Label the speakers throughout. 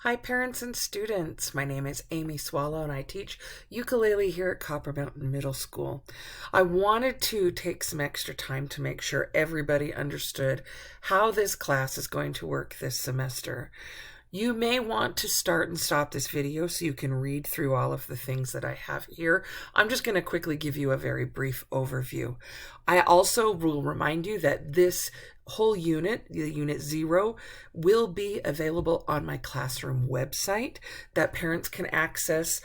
Speaker 1: Hi, parents and students. My name is Amy Swallow, and I teach ukulele here at Copper Mountain Middle School. I wanted to take some extra time to make sure everybody understood how this class is going to work this semester. You may want to start and stop this video so you can read through all of the things that I have here. I'm just going to quickly give you a very brief overview. I also will remind you that this whole unit, the Unit 0, will be available on my classroom website that parents can access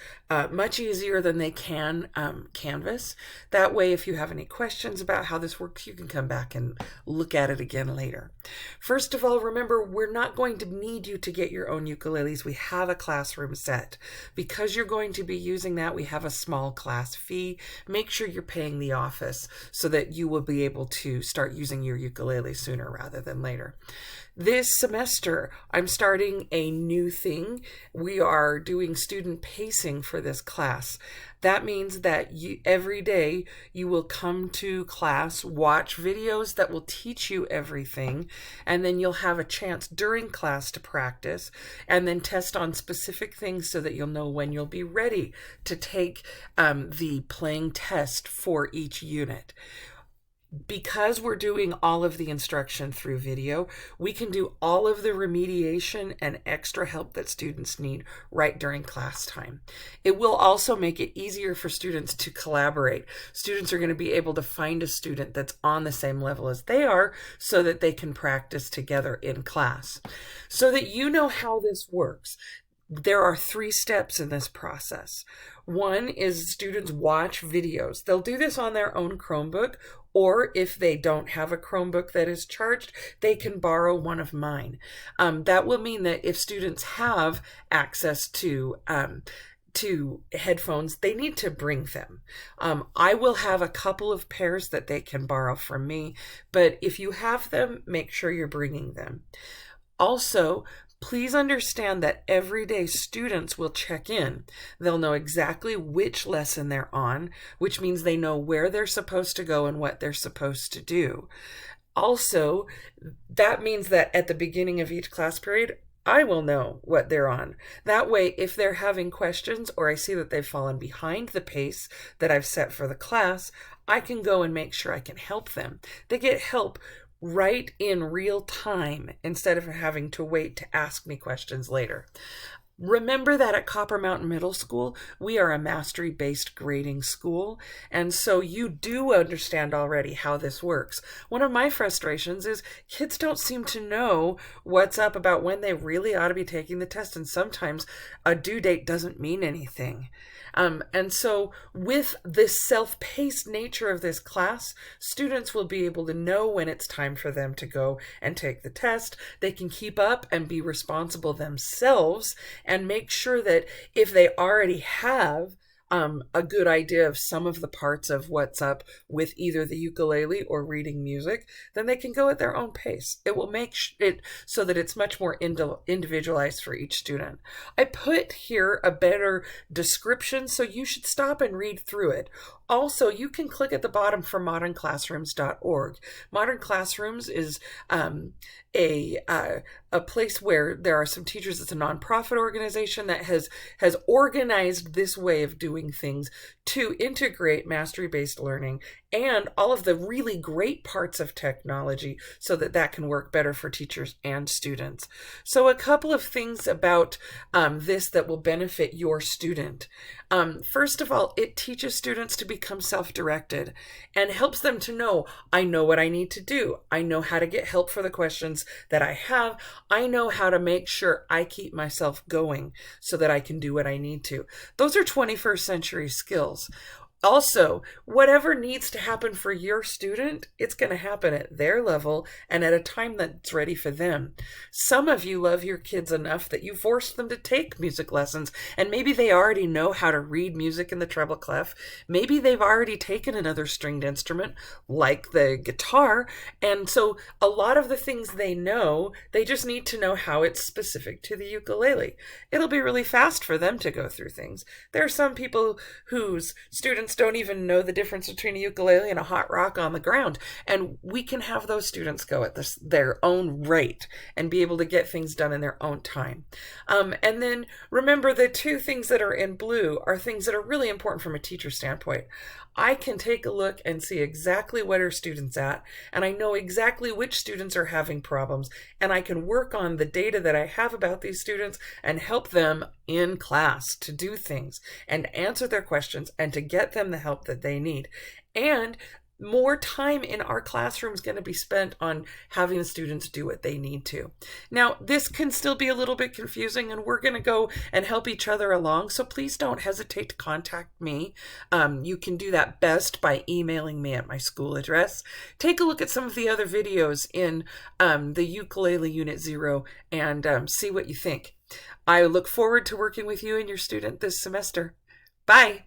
Speaker 1: much easier than they can Canvas. That way, if you have any questions about how this works, you can come back and look at it again later. First of all, remember, we're not going to need you to get your own ukuleles. We have a classroom set. Because you're going to be using that, we have a small class fee. Make sure you're paying the office so that you will be able to start using your ukulele sooner rather than later. This semester, I'm starting a new thing. We are doing student pacing for this class. That means that every day you will come to class, watch videos that will teach you everything, and then you'll have a chance during class to practice and then test on specific things so that you'll know when you'll be ready to take the playing test for each unit. Because we're doing all of the instruction through video, we can do all of the remediation and extra help that students need right during class time. It will also make it easier for students to collaborate. Students are going to be able to find a student that's on the same level as they are so that they can practice together in class. So that you know how this works, there are 3 steps in this process. One is students watch videos. They'll do this on their own Chromebook, or if they don't have a Chromebook that is charged, they can borrow one of mine. That will mean that if students have access to headphones, they need to bring them. I will have a couple of pairs that they can borrow from me, but if you have them, make sure you're bringing them. Also, please understand that everyday students will check in. They'll know exactly which lesson they're on, which means they know where they're supposed to go and what they're supposed to do. Also, that means that at the beginning of each class period, I will know what they're on. That way, if they're having questions or I see that they've fallen behind the pace that I've set for the class, I can go and make sure I can help them. They get help right in real time instead of having to wait to ask me questions later. Remember that at Copper Mountain Middle School, we are a mastery-based grading school, and so you do understand already how this works. One of my frustrations is kids don't seem to know what's up about when they really ought to be taking the test, and sometimes a due date doesn't mean anything. And so with this self-paced nature of this class, students will be able to know when it's time for them to go and take the test. They can keep up and be responsible themselves and make sure that if they already have a good idea of some of the parts of what's up with either the ukulele or reading music, then they can go at their own pace. It will make it so that it's much more individualized for each student. I put here a better description, so you should stop and read through it. Also, you can click at the bottom for modernclassrooms.org. Modern Classrooms is a place where there are some teachers. It's a nonprofit organization that has organized this way of doing things to integrate mastery-based learning and all of the really great parts of technology so that that can work better for teachers and students. So a couple of things about this that will benefit your student. First of all, it teaches students to become self-directed and helps them to know, I know what I need to do. I know how to get help for the questions that I have. I know how to make sure I keep myself going so that I can do what I need to. Those are 21st century skills. Also, whatever needs to happen for your student, it's going to happen at their level and at a time that's ready for them. Some of you love your kids enough that you forced them to take music lessons, and maybe they already know how to read music in the treble clef. Maybe they've already taken another stringed instrument like the guitar, and so a lot of the things they know, they just need to know how it's specific to the ukulele. It'll be really fast for them to go through things. There are some people whose students students don't even know the difference between a ukulele and a hot rock on the ground. And we can have those students go at their own rate and be able to get things done in their own time. And then remember, the two things that are in blue are things that are really important from a teacher standpoint. I can take a look and see exactly what our students at, and I know exactly which students are having problems, and I can work on the data that I have about these students and help them in class to do things and answer their questions and to get them the help that they need. And more time in our classroom is going to be spent on having the students do what they need to. Now, this can still be a little bit confusing, and we're going to go and help each other along, so please don't hesitate to contact me. You can do that best by emailing me at my school address. Take a look at some of the other videos in the Ukulele Unit 0 and see what you think. I look forward to working with you and your student this semester. Bye!